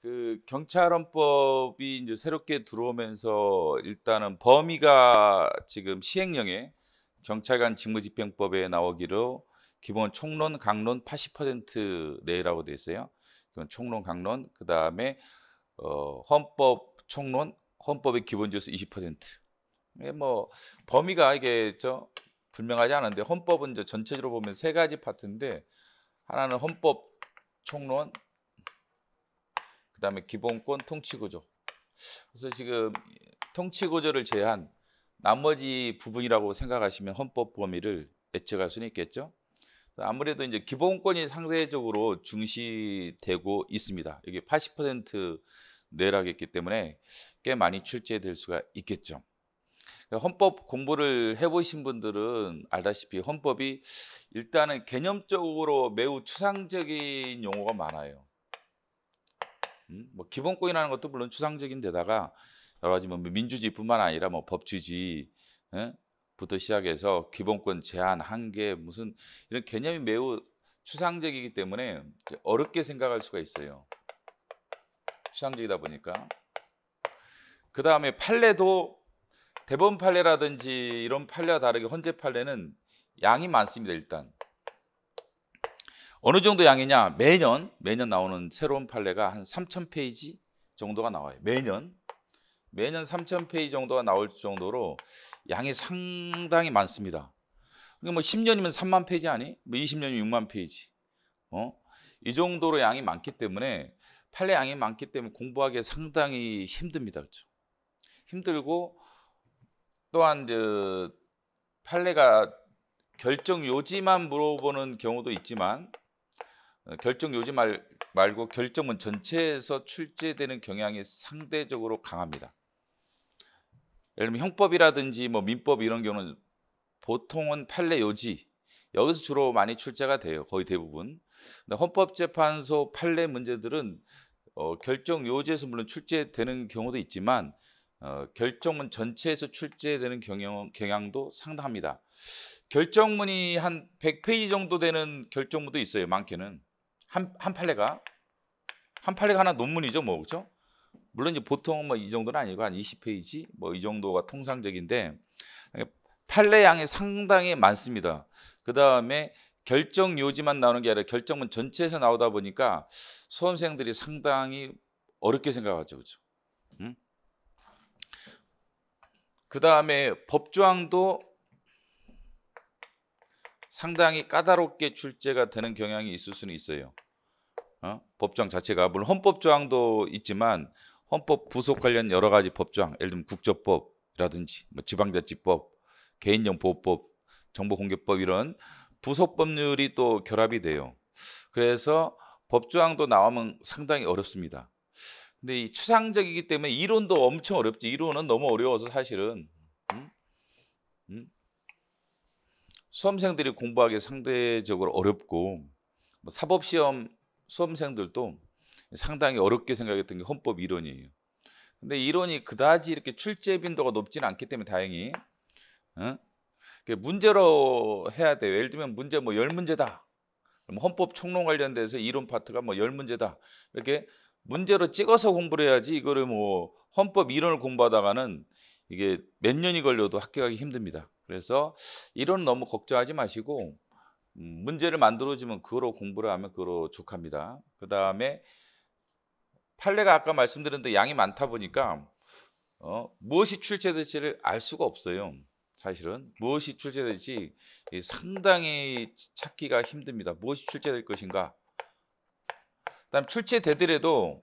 그 경찰헌법이 이제 새롭게 들어오면서 일단은 범위가 지금 시행령에 경찰관 직무집행법에 나오기로 기본 총론, 강론 80% 내라고 돼 있어요. 그건 총론, 강론. 그다음에 헌법 총론, 헌법의 기본질서 20%. 이게 뭐 범위가 이게 불명하지 않은데 헌법은 이제 전체적으로 보면 세 가지 파트인데 하나는 헌법 총론, 그다음에 기본권, 통치구조. 그래서 지금 통치구조를 제한 나머지 부분이라고 생각하시면 헌법 범위를 예측할 수는 있겠죠. 아무래도 이제 기본권이 상대적으로 중시되고 있습니다. 이게 80% 내락했기 때문에 꽤 많이 출제될 수가 있겠죠. 헌법 공부를 해보신 분들은 알다시피 헌법이 일단은 개념적으로 매우 추상적인 용어가 많아요. 뭐 기본권이라는 것도 물론 추상적인 데다가 여러 가지 뭐 민주주의뿐만 아니라 뭐 법치주의, 부터 시작해서 기본권 제한, 한계, 무슨 이런 개념이 매우 추상적이기 때문에 어렵게 생각할 수가 있어요. 추상적이다 보니까. 그 다음에 판례도 대법원 판례라든지 이런 판례와 다르게 헌재 판례는 양이 많습니다. 일단 어느 정도 양이냐? 매년 나오는 새로운 판례가 한 3,000페이지 정도가 나와요. 매년 3,000페이지 정도가 나올 정도로 양이 상당히 많습니다. 그러니까 뭐 10년이면 3만 페이지 아니? 뭐 20년이면 6만 페이지. 이 정도로 양이 많기 때문에 판례 양이 많기 때문에 공부하기 상당히 힘듭니다. 그렇죠? 힘들고 또한 판례가 결정 요지만 물어보는 경우도 있지만 결정 요지 말고 결정문 전체에서 출제되는 경향이 상대적으로 강합니다. 예를 들면 형법이라든지 뭐 민법 이런 경우는 보통은 판례 요지 여기서 주로 많이 출제가 돼요. 거의 대부분. 근데 헌법재판소 판례 문제들은 결정 요지에서 물론 출제되는 경우도 있지만 결정문 전체에서 출제되는 경향도 상당합니다. 결정문이 한 100페이지 정도 되는 결정문도 있어요. 많게는 한 판례가 하나 논문이죠, 뭐 그렇죠? 물론 이제 보통 뭐 이 정도는 아니고 한 20페이지 뭐 이 정도가 통상적인데 판례 양이 상당히 많습니다. 그 다음에 결정 요지만 나오는 게 아니라 결정문 전체에서 나오다 보니까 수험생들이 상당히 어렵게 생각하죠, 그렇죠? 그 다음에 법조항도 상당히 까다롭게 출제가 되는 경향이 있을 수는 있어요. 법조항 자체가 물론 헌법 조항도 있지만 헌법 부속 관련 여러 가지 법조항, 예를 들면 국조법이라든지 뭐 지방자치법, 개인정 보호법, 정보공개법 이런 부속 법률이 또 결합이 돼요. 그래서 법조항도 나오면 상당히 어렵습니다. 근데 이 추상적이기 때문에 이론도 엄청 어렵죠. 이론은 너무 어려워서 사실은 수험생들이 공부하기 상대적으로 어렵고 뭐 사법시험 수험생들도 상당히 어렵게 생각했던 게 헌법 이론이에요. 근데 이론이 그다지 이렇게 출제 빈도가 높지는 않기 때문에 다행히 문제로 해야 돼요. 예를 들면 문제 뭐 10문제다. 그럼 헌법 총론 관련돼서 이론 파트가 뭐 10문제다. 이렇게 문제로 찍어서 공부를 해야지 이거를 뭐 헌법 이론을 공부하다가는 이게 몇 년이 걸려도 합격하기 힘듭니다. 그래서 이론 너무 걱정하지 마시고 문제를 만들어주면 그거로 공부를 하면 그거로 족합니다. 그 다음에 판례가 아까 말씀드렸는데 양이 많다 보니까 무엇이 출제될지를 알 수가 없어요. 사실은 무엇이 출제될지 상당히 찾기가 힘듭니다. 무엇이 출제될 것인가. 그다음 출제되더라도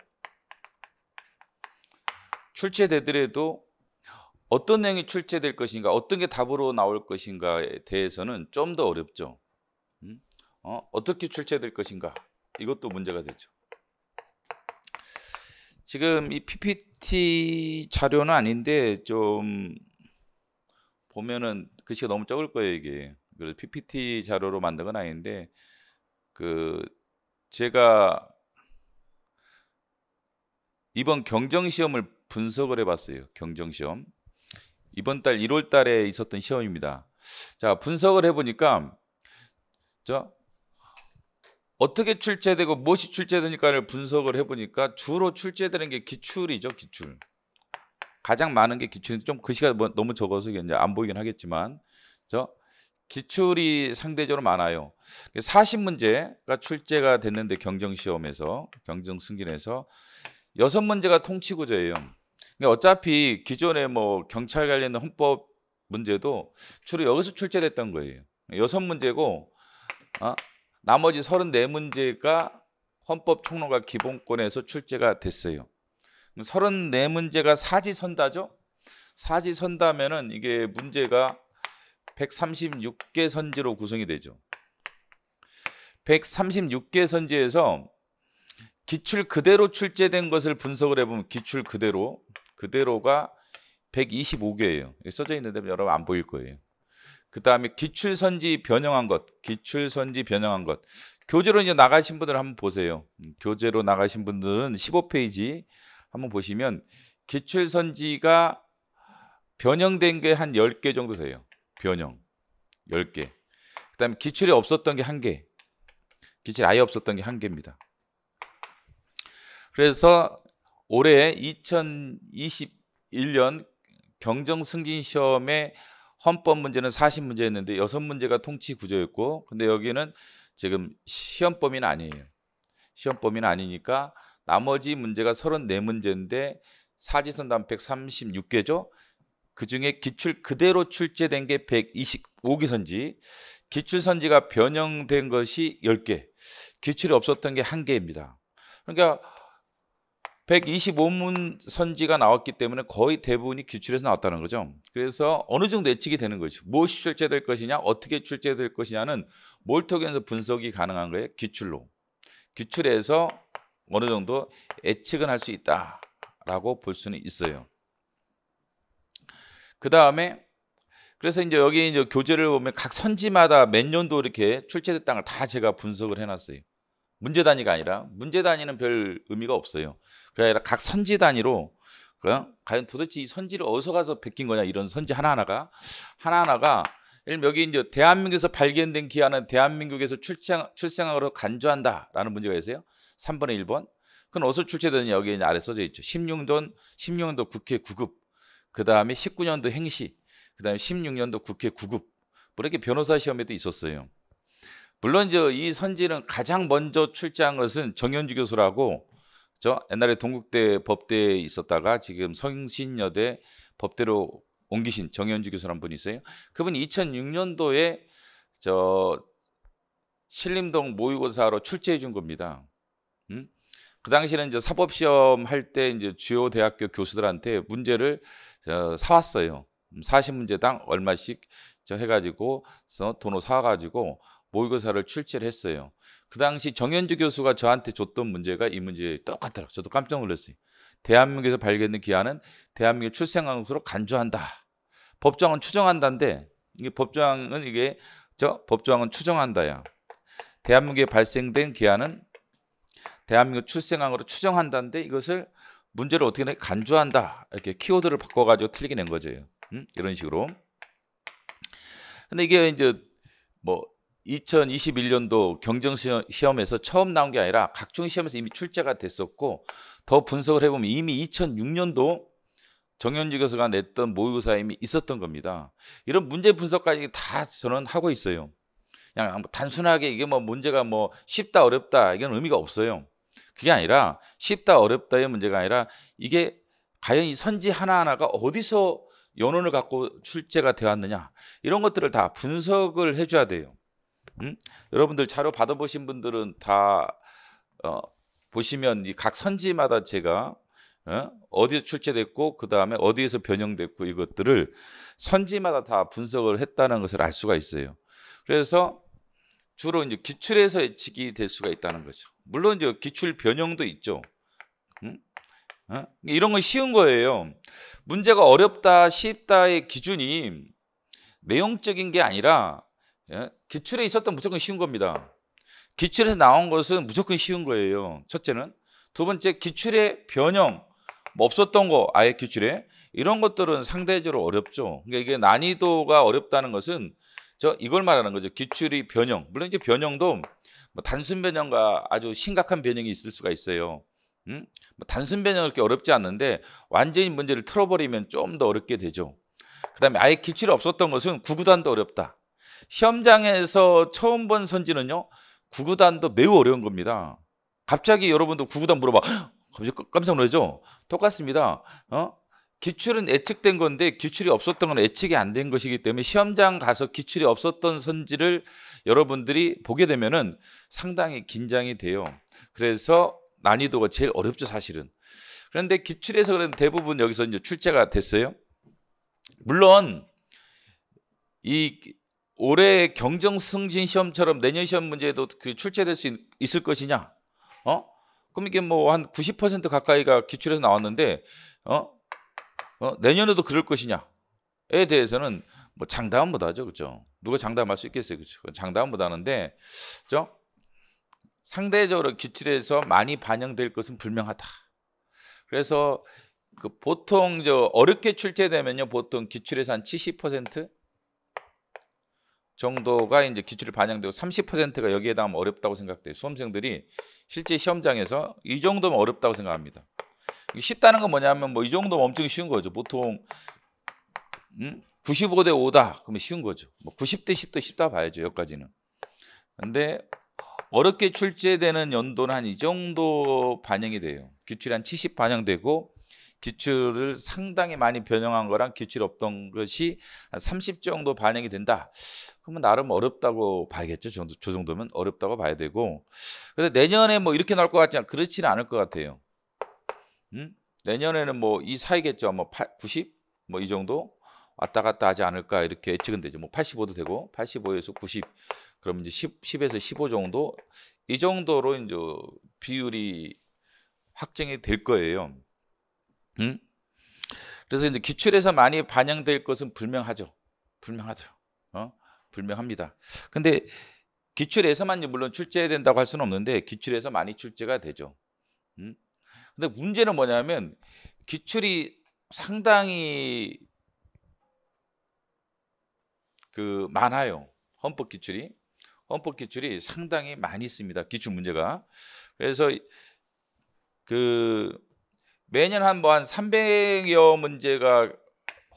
어떤 내용이 출제될 것인가, 어떤 게 답으로 나올 것인가에 대해서는 좀 더 어렵죠. 어떻게 출제될 것인가, 이것도 문제가 되죠. 지금 이 PPT 자료는 아닌데 좀 보면은 글씨가 너무 적을 거예요, 이게. 그래서 PPT 자료로 만든 건 아닌데 제가 이번 경정시험을 분석을 해봤어요. 경정시험. 이번 달 1월 달에 있었던 시험입니다. 자, 분석을 해보니까 어떻게 출제되고 무엇이 출제되니까를 분석을 해보니까 주로 출제되는 게 기출이죠. 기출. 가장 많은 게 기출인데 좀 글씨가 너무 적어서 이제 안 보이긴 하겠지만 기출이 상대적으로 많아요. 40문제가 출제가 됐는데 경정시험에서 경정승진에서 6문제가 통치구조예요. 그러니까 어차피 기존에 뭐 경찰 관련된 헌법 문제도 주로 여기서 출제됐던 거예요. 6문제고 나머지 34문제가 헌법총론과 기본권에서 출제가 됐어요. 34문제가 사지선다죠. 사지선다면은 이게 문제가 136개 선지로 구성이 되죠. 136개 선지에서 기출 그대로 출제된 것을 분석을 해보면 기출 그대로가 125개예요. 써져 있는데 여러분 안 보일 거예요. 그 다음에 기출선지 변형한 것, 교재로 이제 나가신 분들 한번 보세요. 교재로 나가신 분들은 15페이지 한번 보시면 기출선지가 변형된 게 한 10개 정도 돼요. 변형 10개. 그 다음에 기출이 없었던 게 1개. 기출이 아예 없었던 게 1개입니다. 그래서 올해 2021년 경정승진시험의 헌법 문제는 40문제였는데 6문제가 통치 구조였고, 근데 여기는 지금 시험 범위는 아니에요. 시험 범위는 아니니까 나머지 문제가 34문제인데 사지선답 136개죠. 그중에 기출 그대로 출제된 게 125개 선지, 기출 선지가 변형된 것이 10개, 기출이 없었던 게 1개입니다. 그러니까 125문 선지가 나왔기 때문에 거의 대부분이 기출에서 나왔다는 거죠. 그래서 어느 정도 예측이 되는 거죠. 무엇이 출제될 것이냐, 어떻게 출제될 것이냐는 뭘 통해서 분석이 가능한 거예요. 기출로. 기출에서 어느 정도 예측은 할 수 있다라고 볼 수는 있어요. 그 다음에 그래서 이제 여기 이제 교재를 보면 각 선지마다 몇 년도 이렇게 출제됐다는 걸 다 제가 분석을 해놨어요. 문제 단위가 아니라, 문제 단위는 별 의미가 없어요. 그게 아니라 각 선지 단위로 과연 도대체 이 선지를 어디서 가서 베낀 거냐, 이런 선지 하나하나가 예를 들면 여기 이제 대한민국에서 발견된 기한은 대한민국에서 출생학으로 간주한다라는 문제가 있어요. 3번에 1번. 그건 어디서 출제되느냐, 여기 이제 아래 써져 있죠. 16년도 국회 구급, 그 다음에 19년도 행시, 그 다음에 16년도 국회 구급. 뭐 이렇게 변호사 시험에도 있었어요. 물론 이제 이 선지는 가장 먼저 출제한 것은 정현주 교수라고, 옛날에 동국대 법대에 있었다가 지금 성신여대 법대로 옮기신 정현주 교수라는 분이 있어요. 그분이 2006년도에 신림동 모의고사로 출제해 준 겁니다. 그 당시에는 이제 사법시험 할 때 이제 주요 대학교 교수들한테 문제를 사왔어요. 40문제당 얼마씩 해가지고 돈을 사와가지고 모의고사를 출제를 했어요. 그 당시 정현주 교수가 저한테 줬던 문제가 이 문제 똑같더라고요. 저도 깜짝 놀랐어요. 대한민국에서 발견된 기한은 대한민국 출생학으로 간주한다. 법조항은 추정한다인데, 이게 법조항은 법조항은 추정한다야. 대한민국에 발생된 기한은 대한민국 출생학으로 추정한다인데 이것을 문제를 어떻게 내 간주한다, 이렇게 키워드를 바꿔가지고 틀리게 낸 거죠. 이런 식으로. 근데 이게 이제 뭐 2021년도 경정시험에서 처음 나온 게 아니라 각종 시험에서 이미 출제가 됐었고, 더 분석을 해보면 이미 2006년도 정현주 교수가 냈던 모의고사에 이미 있었던 겁니다. 이런 문제 분석까지 다 저는 하고 있어요. 그냥 단순하게 이게 뭐 문제가 뭐 쉽다 어렵다 이건 의미가 없어요. 그게 아니라 쉽다 어렵다의 문제가 아니라 이게 과연 이 선지 하나하나가 어디서 연원을 갖고 출제가 되었느냐, 이런 것들을 다 분석을 해줘야 돼요. 여러분들 자료 받아보신 분들은 다 보시면 이 각 선지마다 제가 어디서 출제됐고 그 다음에 어디에서 변형됐고 이것들을 선지마다 다 분석을 했다는 것을 알 수가 있어요. 그래서 주로 이제 기출에서 예측이 될 수가 있다는 거죠. 물론 이제 기출 변형도 있죠. 이런 건 쉬운 거예요. 문제가 어렵다 쉽다의 기준이 내용적인 게 아니라 기출에 있었던 무조건 쉬운 겁니다. 기출에서 나온 것은 무조건 쉬운 거예요. 첫째는. 두 번째, 기출의 변형, 뭐 없었던 거 아예 기출에, 이런 것들은 상대적으로 어렵죠. 그러니까 이게 난이도가 어렵다는 것은 이걸 말하는 거죠. 기출이 변형. 물론 이제 변형도 뭐 단순 변형과 아주 심각한 변형이 있을 수가 있어요. 뭐 단순 변형은 그렇게 어렵지 않는데 완전히 문제를 틀어버리면 좀 더 어렵게 되죠. 그다음에 아예 기출이 없었던 것은 구구단도 어렵다. 시험장에서 처음 본 선지는요, 구구단도 매우 어려운 겁니다. 갑자기 여러분도 구구단 물어봐. 갑자기 깜짝 놀라죠? 똑같습니다. 기출은 예측된 건데 기출이 없었던 건 예측이 안 된 것이기 때문에 시험장 가서 기출이 없었던 선지를 여러분들이 보게 되면은 상당히 긴장이 돼요. 그래서 난이도가 제일 어렵죠, 사실은. 그런데 기출에서 그런 대부분 여기서 이제 출제가 됐어요. 물론 이 올해 경정승진 시험처럼 내년 시험 문제에도 그 출제될 수 있을 것이냐? 그럼 이게 뭐 한 90% 가까이가 기출에서 나왔는데 내년에도 그럴 것이냐에 대해서는 뭐 장담은 못하죠, 그렇죠? 누가 장담할 수 있겠어요, 그렇죠? 장담은 못하는데, 그렇죠? 상대적으로 기출에서 많이 반영될 것은 분명하다. 그래서 그 보통 어렵게 출제되면요, 보통 기출에서 한 70% 정도가 이제 기출이 반영되고 30%가 여기에 해당하면 어렵다고 생각돼요. 수험생들이 실제 시험장에서 이 정도면 어렵다고 생각합니다. 쉽다는 건 뭐냐면 뭐 이 정도면 엄청 쉬운 거죠. 보통 95대 5다 그러면 쉬운 거죠. 뭐 90대 10도 쉽다 봐야죠. 여기까지는. 근데 어렵게 출제되는 연도는 한 이 정도 반영이 돼요. 기출이 한 70 반영되고 기출을 상당히 많이 변형한 거랑 기출 없던 것이 한 30 정도 반영이 된다. 그러면 나름 어렵다고 봐야겠죠. 저 정도면 어렵다고 봐야 되고. 그래서 내년에 뭐 이렇게 나올 것 같지 그렇지는 않을 것 같아요. 내년에는 뭐 이 사이겠죠. 뭐 90? 뭐 이 정도 왔다 갔다 하지 않을까 이렇게 예측은 되죠. 뭐 85도 되고 85에서 90 그럼 이제 10에서 15 정도 이 정도로 이제 비율이 확정이 될 거예요. 그래서 이제 기출에서 많이 반영될 것은 분명하죠. 분명합니다. 근데 기출에서만 물론 출제해야 된다고 할 수는 없는데 기출에서 많이 출제가 되죠. 근데 문제는 뭐냐면 기출이 상당히 많아요. 헌법 기출이 상당히 많이 있습니다. 기출 문제가. 그래서 매년 한 300여 문제가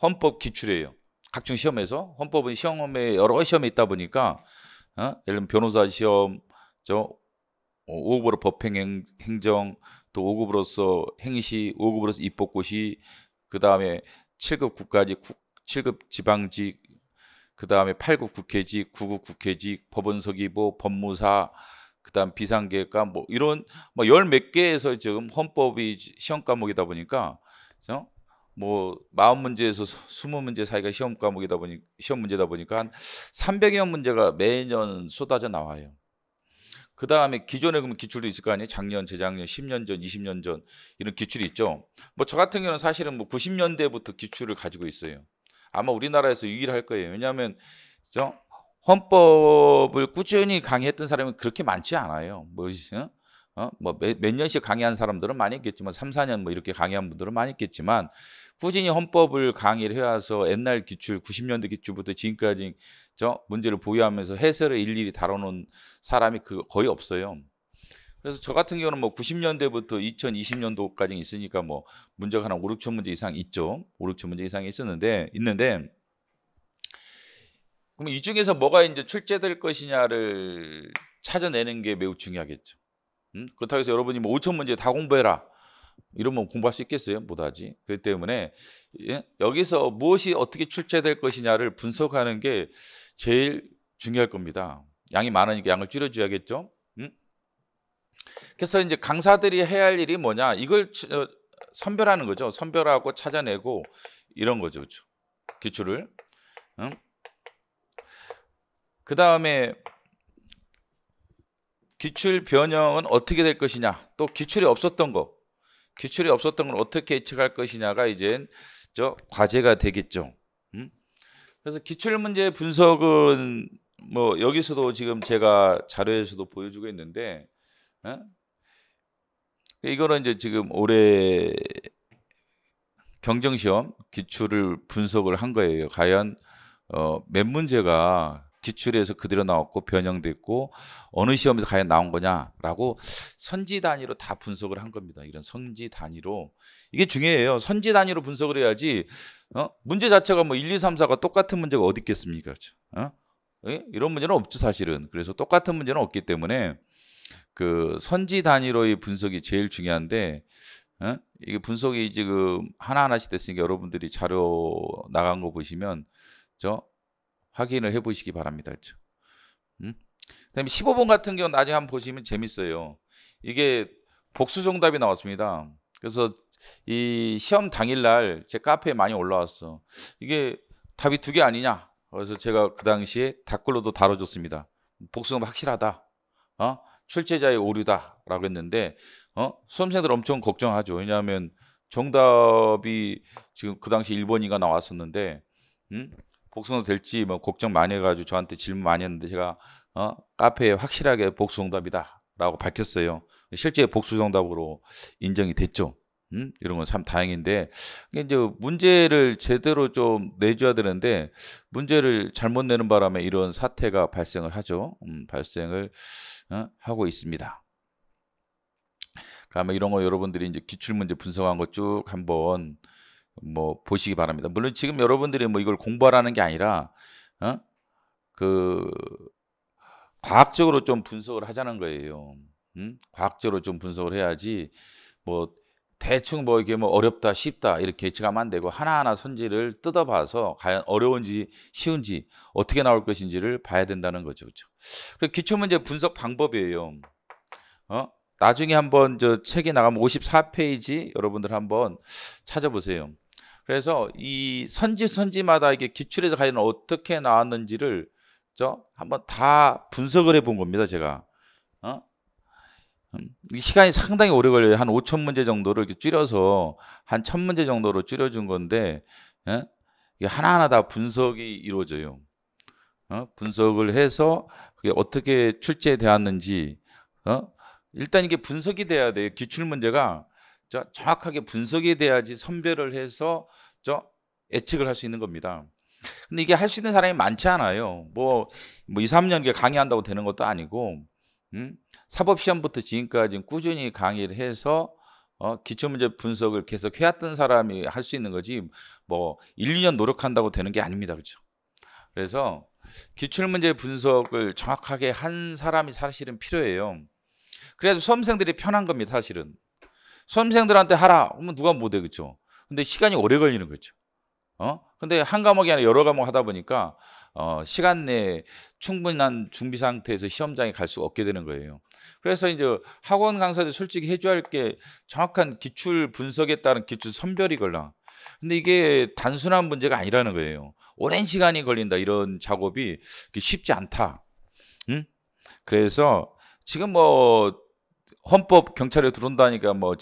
헌법 기출이에요. 각종 시험에서. 헌법은 시험에 여러 시험에 있다 보니까 예를 들면 변호사 시험, 5급으로 법행정, 또 5급으로서 행시, 5급으로서 입법고시, 그 다음에 7급 국가직, 7급 지방직, 그 다음에 8급 국회직, 9급 국회직, 법원서기보, 법무사, 그 다음 비상계획과 뭐 이런 뭐 열 몇 개에서 지금 헌법이 시험 과목이다 보니까 뭐 40문제에서 20문제 사이가 시험 문제다 보니까 한 300여 문제가 매년 쏟아져 나와요. 그 다음에 기존에 그러면 기출도 있을 거 아니에요? 작년, 재작년, 10년 전, 20년 전 이런 기출이 있죠. 뭐 저 같은 경우는 사실은 뭐 90년대부터 기출을 가지고 있어요. 아마 우리나라에서 유일할 거예요. 왜냐하면 헌법을 꾸준히 강의했던 사람이 그렇게 많지 않아요. 뭐 몇 년씩 강의한 사람들은 많이 있겠지만 3, 4년 뭐 이렇게 강의한 분들은 많이 있겠지만 꾸준히 헌법을 강의를 해와서 옛날 기출 90년대 기출부터 지금까지 문제를 보유하면서 해설을 일일이 다뤄놓은 사람이 거의 없어요. 그래서 저 같은 경우는 뭐 90년대부터 2020년도까지 있으니까 뭐 문제가 한 5, 6천 문제 이상 있죠. 5, 6천 문제 이상이 있는데 그럼 이 중에서 뭐가 이제 출제될 것이냐를 찾아내는 게 매우 중요하겠죠. 그렇다고 해서 여러분이 뭐 5천 문제 다 공부해라 이러면 공부할 수 있겠어요? 못하지. 그렇기 때문에 여기서 무엇이 어떻게 출제될 것이냐를 분석하는 게 제일 중요할 겁니다. 양이 많으니까 양을 줄여줘야겠죠. 그래서 이제 강사들이 해야 할 일이 뭐냐? 이걸 선별하는 거죠. 선별하고 찾아내고 이런 거죠, 그렇죠? 기출을. 그 다음에 기출 변형은 어떻게 될 것이냐? 또 기출이 없었던 걸 어떻게 예측할 것이냐가 이제 과제가 되겠죠. 그래서 기출 문제 분석은 뭐 여기서도 지금 제가 자료에서도 보여주고 있는데 이거는 이제 지금 올해 경정시험 기출을 분석을 한 거예요. 과연 몇 문제가 기출에서 그대로 나왔고 변형됐고 어느 시험에서 과연 나온 거냐라고 선지 단위로 다 분석을 한 겁니다. 이런 선지 단위로 이게 중요해요. 선지 단위로 분석을 해야지 문제 자체가 뭐 1, 2, 3, 4가 똑같은 문제가 어디 있겠습니까? 예? 이런 문제는 없죠 사실은. 그래서 똑같은 문제는 없기 때문에 그 선지 단위로의 분석이 제일 중요한데 이게 분석이 지금 하나하나씩 됐으니까 여러분들이 자료 나간 거 보시면 확인을 해보시기 바랍니다. 그렇죠? 그다음에 15번 같은 경우 나중에 한번 보시면 재밌어요. 이게 복수 정답이 나왔습니다. 그래서 이 시험 당일날 제 카페에 많이 올라왔어. 이게 답이 2개 아니냐? 그래서 제가 그 당시에 댓글로도 다뤄줬습니다. 복수 정답 확실하다. 출제자의 오류다라고 했는데 수험생들 엄청 걱정하죠. 왜냐하면 정답이 지금 그 당시 1번이가 나왔었는데 복수정답 될지 뭐 걱정 많이 해가지고 저한테 질문 많이 했는데 제가 카페에 확실하게 복수정답이다라고 밝혔어요. 실제 복수정답으로 인정이 됐죠. 이런 건 참 다행인데 이제 문제를 제대로 좀 내줘야 되는데 문제를 잘못 내는 바람에 이런 사태가 발생을 하죠. 발생을 하고 있습니다. 그러면 이런 거 여러분들이 이제 기출문제 분석한 거 쭉 한번 뭐 보시기 바랍니다. 물론 지금 여러분들이 뭐 이걸 공부하라는 게 아니라 그 과학적으로 좀 분석을 하자는 거예요. 과학적으로 좀 분석을 해야지 뭐 대충 뭐 이게 뭐 어렵다 쉽다 이렇게 예측하면 안 되고 하나하나 선지를 뜯어봐서 과연 어려운지 쉬운지 어떻게 나올 것인지를 봐야 된다는 거죠. 그렇죠? 그 기출문제 분석 방법이에요. 나중에 한번 저 책이 나가면 54페이지 여러분들 한번 찾아보세요. 그래서 이 선지마다 이게 기출에서 과연 어떻게 나왔는지를 한번 다 분석을 해본 겁니다. 제가 시간이 상당히 오래 걸려요. 한 5,000문제 정도를 이렇게 줄여서 한 1,000문제 정도로 줄여준 건데 이게 하나하나 다 분석이 이루어져요. 분석을 해서 그게 어떻게 출제되었는지 일단 이게 분석이 돼야 돼요. 기출문제가 정확하게 분석이 돼야지 선별을 해서 예측을 할 수 있는 겁니다. 근데 이게 할 수 있는 사람이 많지 않아요. 뭐 2, 3년 강의한다고 되는 것도 아니고 사법시험부터 지금까지 꾸준히 강의를 해서 기출문제 분석을 계속 해왔던 사람이 할 수 있는 거지 뭐 1, 2년 노력한다고 되는 게 아닙니다. 그렇죠? 그래서 기출문제 분석을 정확하게 한 사람이 사실은 필요해요. 그래서 수험생들이 편한 겁니다. 사실은. 수험생들한테 하라 하면 누가 못해. 그렇죠? 근데 시간이 오래 걸리는 거죠. 근데 한 과목이 아니라 여러 과목 하다 보니까 시간 내에 충분한 준비 상태에서 시험장에 갈 수가 없게 되는 거예요. 그래서 이제 학원 강사들 솔직히 해줘야 할 게 정확한 기출 분석에 따른 기출 선별이걸라. 근데 이게 단순한 문제가 아니라는 거예요. 오랜 시간이 걸린다. 이런 작업이 쉽지 않다. 그래서 지금 뭐 헌법 경찰에 들어온다니까 뭐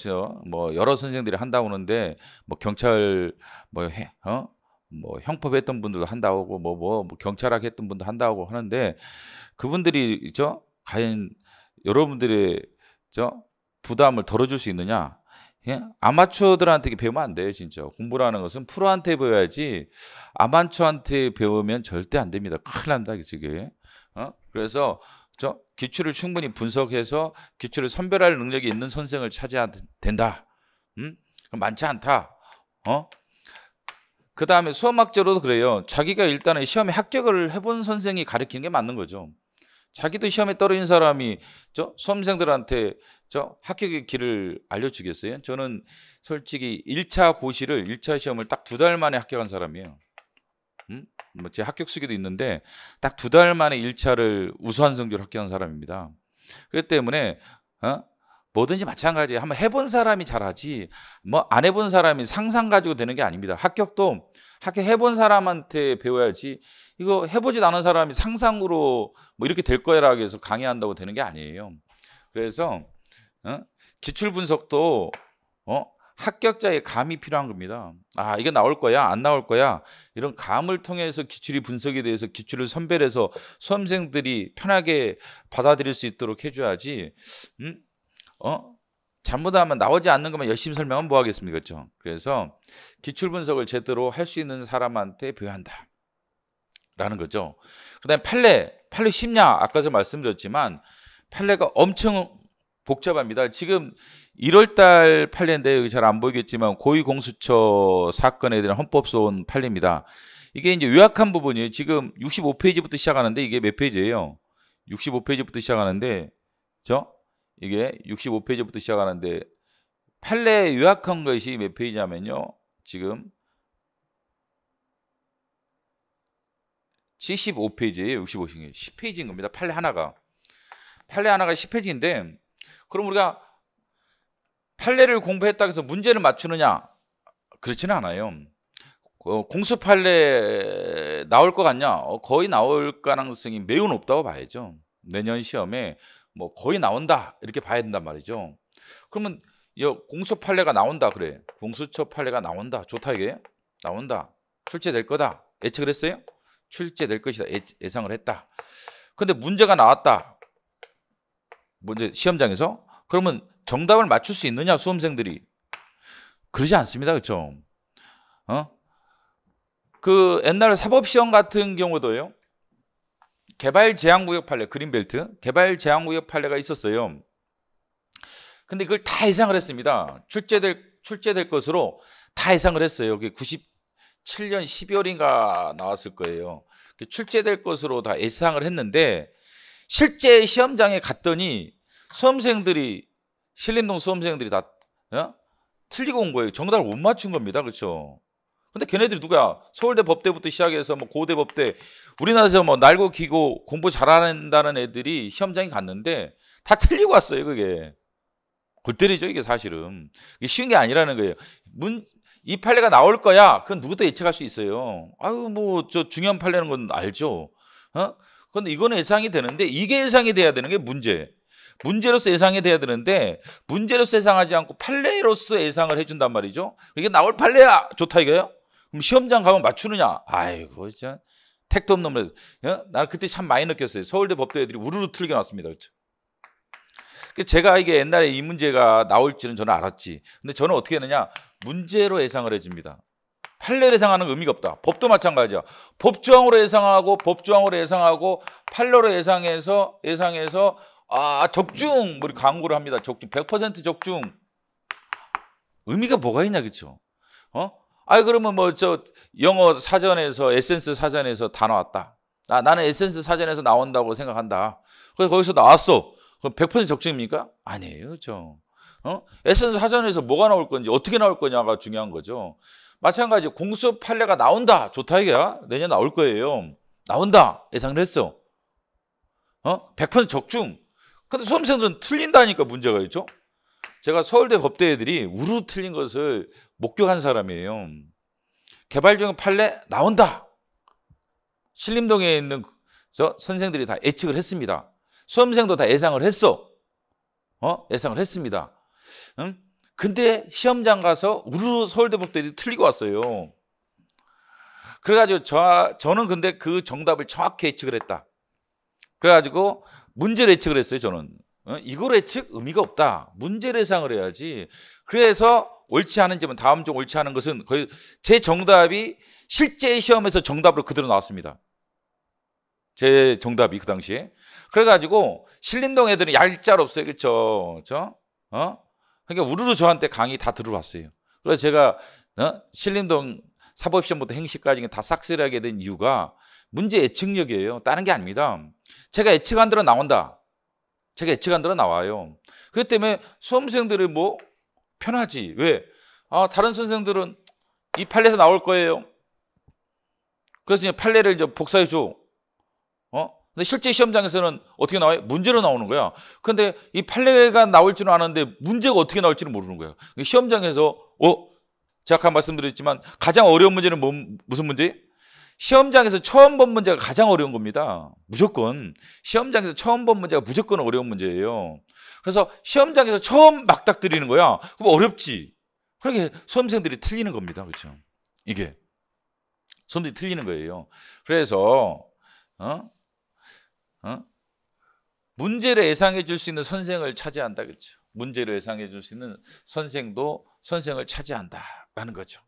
여러 선생들이 한다고 하는데 뭐 경찰 뭐 형법 했던 분들도 한다고 뭐 경찰학 했던 분도 한다고 하는데 그분들이 과연 여러분들의 부담을 덜어줄 수 있느냐? 예? 아마추어들한테 배우면 안 돼요, 진짜. 공부라는 것은 프로한테 배워야지 아마추어한테 배우면 절대 안 됩니다. 큰일 난다, 이게. 그래서 기출을 충분히 분석해서 기출을 선별할 능력이 있는 선생을 찾아야 된다. 많지 않다. 그 다음에 수험학적으로도 그래요. 자기가 일단은 시험에 합격을 해본 선생이 가르치는 게 맞는 거죠. 자기도 시험에 떨어진 사람이 수험생들한테 합격의 길을 알려주겠어요? 저는 솔직히 1차 고시를 1차 시험을 딱 2달 만에 합격한 사람이에요. 뭐 제 합격 수기도 있는데 딱 2달 만에 1차를 우수한 성적으로 합격한 사람입니다. 그렇기 때문에 뭐든지 마찬가지예요. 한번 해본 사람이 잘하지 뭐 안 해본 사람이 상상 가지고 되는 게 아닙니다. 합격도 합격해본 사람한테 배워야지 이거 해보지도 않은 사람이 상상으로 뭐 이렇게 될 거라고 해서 강의한다고 되는 게 아니에요. 그래서 기출 분석도 합격자의 감이 필요한 겁니다. 아, 이게 나올 거야, 안 나올 거야. 이런 감을 통해서 기출이 분석에 대해서 기출을 선별해서 수험생들이 편하게 받아들일 수 있도록 해줘야지. 잘못하면 나오지 않는 것만 열심히 설명하면 뭐 하겠습니까? 그렇죠? 그래서 기출 분석을 제대로 할 수 있는 사람한테 배워야 한다. 라는 거죠. 그다음에 판례 쉽냐? 아까도 말씀드렸지만 판례가 엄청 복잡합니다. 지금 1월달 판례인데 여기 잘 안 보이겠지만 고위공수처 사건에 대한 헌법소원 판례입니다. 이게 이제 요약한 부분이에요. 지금 65페이지부터 시작하는데 이게 몇 페이지예요? 65페이지부터 시작하는데 이게 65페이지부터 시작하는데 판례 요약한 것이 몇 페이지냐면요. 지금 75페이지예요. 65페이지. 10페이지인 겁니다. 판례 하나가 10페이지인데 그럼 우리가 판례를 공부했다고 해서 문제를 맞추느냐? 그렇지는 않아요. 공수 판례 나올 것 같냐? 거의 나올 가능성이 매우 높다고 봐야죠. 내년 시험에 뭐 거의 나온다 이렇게 봐야 된단 말이죠. 그러면 공수 판례가 나온다 그래. 공수처 판례가 나온다. 좋다 이게. 나온다. 출제될 거다. 예측을 했어요? 출제될 것이다. 예상을 했다. 근데 문제가 나왔다. 문제 시험장에서. 그러면 정답을 맞출 수 있느냐 수험생들이? 그러지 않습니다. 그렇죠? 그 옛날 사법시험 같은 경우도요. 개발제한구역 판례, 그린벨트 개발제한구역 판례가 있었어요. 근데 그걸 다 예상을 했습니다. 출제될 것으로 다 예상을 했어요. 그게 97년 12월인가 나왔을 거예요. 출제될 것으로 다 예상을 했는데 실제 시험장에 갔더니 신림동 수험생들이 다 틀리고 온 거예요. 정답을 못 맞춘 겁니다. 그렇죠? 근데 걔네들이 누구야? 서울대 법대부터 시작해서 뭐 고대 법대 우리나라에서 뭐 날고 기고 공부 잘한다는 애들이 시험장에 갔는데 다 틀리고 왔어요. 그게 골 때리죠. 이게 사실은 이게 쉬운 게 아니라는 거예요. 이 판례가 나올 거야. 그건 누구도 예측할 수 있어요. 아유 뭐 저 중요한 판례는 건 알죠. 그런데 이거는 예상이 되는데 이게 예상이 돼야 되는 게 문제로서 예상이 돼야 되는데 문제로서 예상하지 않고 판례로서 예상을 해준단 말이죠. 이게 나올 판례야. 좋다 이거예요. 그럼 시험장 가면 맞추느냐? 아이고 진짜 택도 없는 놈들. 나는 그때 참 많이 느꼈어요. 서울대 법대 애들이 우르르 틀게 나왔습니다. 그렇죠? 제가 이게 옛날에 이 문제가 나올지는 저는 알았지. 근데 저는 어떻게 했느냐? 문제로 예상을 해줍니다. 판례로 예상하는 의미가 없다. 법도 마찬가지야. 법조항으로 예상하고 판례로 예상해서 적중 우리 광고를 합니다. 적중 100% 적중. 의미가 뭐가 있냐 그렇죠? 그러면 뭐 저 영어 사전에서 에센스 사전에서 다 나왔다. 나는 에센스 사전에서 나온다고 생각한다. 그래서 거기서 나왔어. 그럼 100% 적중입니까? 아니에요. 그렇죠? 에센스 사전에서 뭐가 나올 건지 어떻게 나올 거냐가 중요한 거죠. 마찬가지 공수 판례가 나온다. 좋다 이게야. 내년 나올 거예요. 나온다. 예상을 했어. 100% 적중. 근데 수험생들은 틀린다니까 문제가 있죠. 제가 서울대 법대 애들이 우르르 틀린 것을 목격한 사람이에요. 개발적인 판례 나온다. 신림동에 있는 선생들이 다 예측을 했습니다. 수험생도 다 예상을 했어. 예상을 했습니다. 근데 시험장 가서 우르르 서울대 법대 애들이 틀리고 왔어요. 그래가지고 저는 근데 그 정답을 정확히 예측을 했다. 그래가지고 문제를 예측을 했어요. 저는 이걸 예측 의미가 없다. 문제를 예상을 해야지. 그래서 옳지 않은 점은 다음 중 옳지 않은 것은 거의 제 정답이 실제 시험에서 정답으로 그대로 나왔습니다. 제 정답이 그 당시에. 그래가지고 신림동 애들은 얄짤없어요. 그렇죠? 그러니까 우르르 저한테 강의 다 들어왔어요. 그래서 제가 신림동 사법시험부터 행시까지 다 싹쓸이하게 된 이유가 문제 예측력이에요. 다른 게 아닙니다. 제가 예측한 대로 나온다. 제가 예측한 대로 나와요. 그렇기 때문에 수험생들이 뭐 편하지. 왜? 다른 선생들은 이 판례에서 나올 거예요. 그래서 이제 판례를 이제 복사해 줘. 근데 실제 시험장에서는 어떻게 나와요? 문제로 나오는 거야. 근데 이 판례가 나올 줄은 아는데 문제가 어떻게 나올지는 모르는 거야. 시험장에서 제가 아까 말씀드렸지만 가장 어려운 문제는 무슨 문제예요? 시험장에서 처음 본 문제가 가장 어려운 겁니다. 무조건 시험장에서 처음 본 문제가 무조건 어려운 문제예요. 그래서 시험장에서 처음 막닥뜨리는 거야. 그럼 어렵지. 그렇게 수험생들이 틀리는 겁니다. 그렇죠? 이게 수험들이 틀리는 거예요. 그래서 문제를 예상해 줄 수 있는 선생을 차지한다. 그렇죠? 문제를 예상해 줄 수 있는 선생도 선생을 차지한다라는 거죠.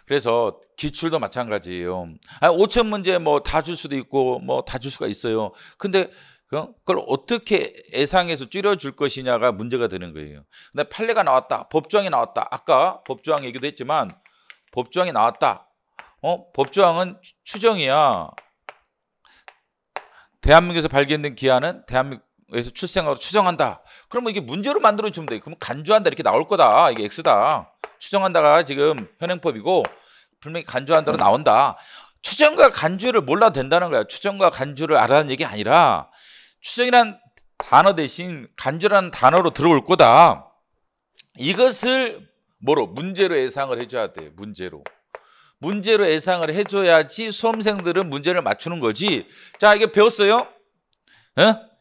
그래서 기출도 마찬가지예요. 5천 문제 뭐 다 줄 수도 있고 뭐 다 줄 수가 있어요. 근데 그걸 어떻게 예상해서 줄여줄 것이냐가 문제가 되는 거예요. 근데 판례가 나왔다. 법조항이 나왔다. 아까 법조항 얘기도 했지만 법조항이 나왔다. 법조항은 추정이야. 대한민국에서 발견된 기한은 대한민국에서 출생하고 추정한다. 그러면 이게 문제로 만들어주면 돼. 그러면 간주한다 이렇게 나올 거다. 이게 X다. 추정한다가 지금 현행법이고 분명히 간주한다로 나온다. 추정과 간주를 몰라도 된다는 거야. 추정과 간주를 알아라는 얘기 아니라 추정이란 단어 대신 간주라는 단어로 들어올 거다. 이것을 뭐로? 문제로 예상을 해줘야 돼. 문제로 예상을 해줘야지 수험생들은 문제를 맞추는 거지. 자, 이게 배웠어요?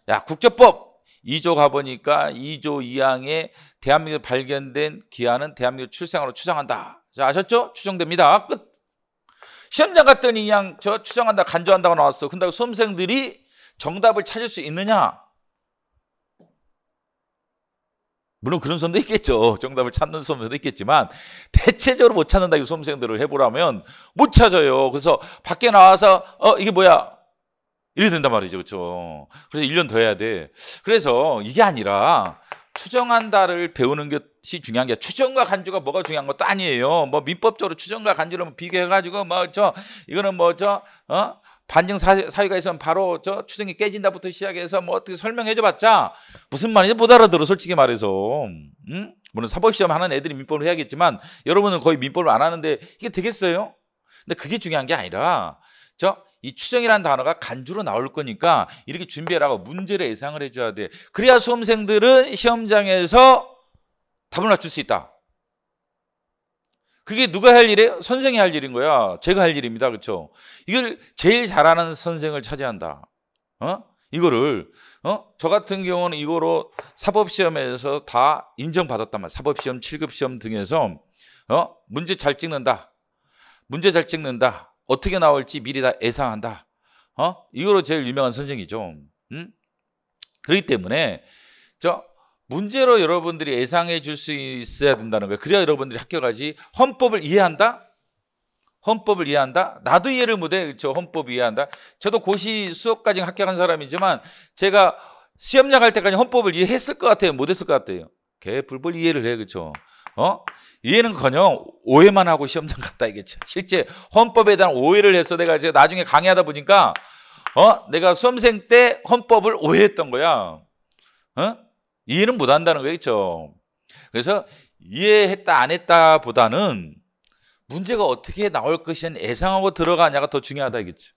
야, 국제법 2조 가보니까 2조 2항에 대한민국에 발견된 기한은 대한민국 출생으로 추정한다. 자, 아셨죠? 추정됩니다. 끝. 시험장 갔더니 그냥 저 추정한다, 간주한다고 나왔어. 근데 수험생들이 정답을 찾을 수 있느냐? 물론 그런 수험도 있겠죠. 정답을 찾는 수험생도 있겠지만 대체적으로 못 찾는다. 이 수험생들을 해보라면 못 찾아요. 그래서 밖에 나와서 이게 뭐야? 이래 된단 말이죠. 그렇죠? 그래서 1년 더 해야 돼. 그래서 이게 아니라 추정한다를 배우는 것이 중요한 게 추정과 간주가 뭐가 중요한 것도 아니에요. 뭐 민법적으로 추정과 간주를 비교해가지고 이거는 반증 사유가 있으면 바로 추정이 깨진다부터 시작해서 뭐 어떻게 설명해줘봤자 무슨 말인지 못 알아들어. 솔직히 말해서. 물론 사법시험 하는 애들이 민법을 해야겠지만 여러분은 거의 민법을 안 하는데 이게 되겠어요? 근데 그게 중요한 게 아니라 이 추정이라는 단어가 간주로 나올 거니까 이렇게 준비해라고 문제를 예상을 해줘야 돼. 그래야 수험생들은 시험장에서 답을 맞출 수 있다. 그게 누가 할 일이에요? 선생이 할 일인 거야. 제가 할 일입니다. 그렇죠? 이걸 제일 잘하는 선생을 차지한다. 이거를 저 같은 경우는 이거로 사법시험에서 다 인정받았단 말이야. 사법시험, 7급 시험 등에서 문제 잘 찍는다. 어떻게 나올지 미리 다 예상한다. 이거로 제일 유명한 선생이죠. 그렇기 때문에 문제로 여러분들이 예상해 줄 수 있어야 된다는 거예요. 그래야 여러분들이 합격하지. 헌법을 이해한다? 나도 이해를 못해. 그렇죠? 헌법 이해한다. 저도 고시 수업까지 합격한 사람이지만 제가 시험장 갈 때까지 헌법을 이해했을 것 같아요? 못했을 것 같아요? 개불벌 이해를 해. 그렇죠? 이해는커녕 오해만 하고 시험장 갔다 이겠죠. 실제 헌법에 대한 오해를 해서 내가 이제 나중에 강의하다 보니까 내가 수험생 때 헌법을 오해했던 거야. 이해는 못 한다는 거예요. 그렇죠? 그래서 이해했다 안 했다 보다는 문제가 어떻게 나올 것이냐 예상하고 들어가냐가 더 중요하다 이겠죠.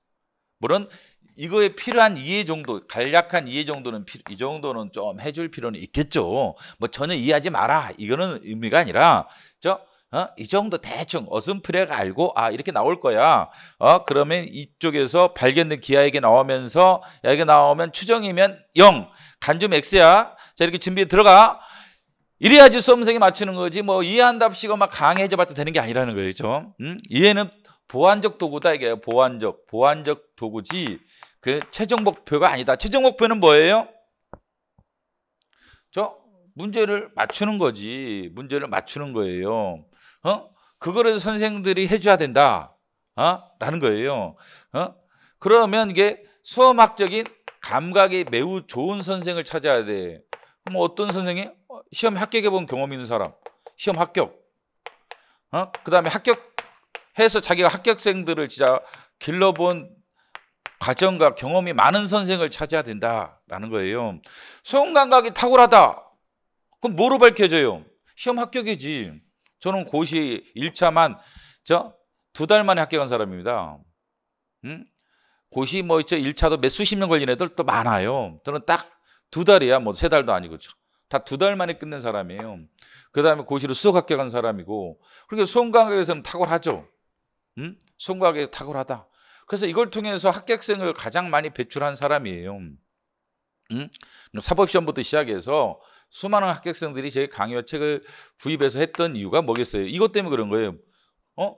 물론 이거에 필요한 이해 정도, 간략한 이해 정도는 이 정도는 좀 해줄 필요는 있겠죠. 뭐 전혀 이해하지 마라 이거는 의미가 아니라 이 정도 대충 어슴프레가 알고 이렇게 나올 거야. 그러면 이쪽에서 발견된 기하에게 나오면서 이게 나오면 추정이면 0, 간주면 X야. 자, 이렇게 준비해 들어가. 이래야지 수험생이 맞추는 거지. 뭐 이해한답시고 막 강의해줘봤자 되는 게 아니라는 거죠. 이해는 보완적 도구다 이게. 보완적 도구지. 그 최종 목표가 아니다. 최종 목표는 뭐예요? 문제를 맞추는 거지. 문제를 맞추는 거예요. 그거를 선생들이 해줘야 된다. 라는 거예요. 그러면 이게 수험학적인 감각이 매우 좋은 선생을 찾아야 돼. 그럼 어떤 선생이? 시험 합격해 본 경험 있는 사람. 시험 합격. 그 다음에 합격해서 자기가 합격생들을 진짜 길러본 과정과 경험이 많은 선생을 찾아야 된다라는 거예요. 수험 감각이 탁월하다. 그럼 뭐로 밝혀져요? 시험 합격이지. 저는 고시 1차만 2달 만에 합격한 사람입니다. 고시 1차도 몇 수십 년 걸린 애들 또 많아요. 저는 딱 2달이야. 3달도 아니고. 다 2달 만에 끝낸 사람이에요. 그 다음에 고시로 수석 합격한 사람이고. 그러니까 수험 감각에서는 탁월하죠. 수험 감각에서 탁월하다. 그래서 이걸 통해서 합격생을 가장 많이 배출한 사람이에요. 사법시험부터 시작해서 수많은 합격생들이 제 강의와 책을 구입해서 했던 이유가 뭐겠어요? 이것 때문에 그런 거예요.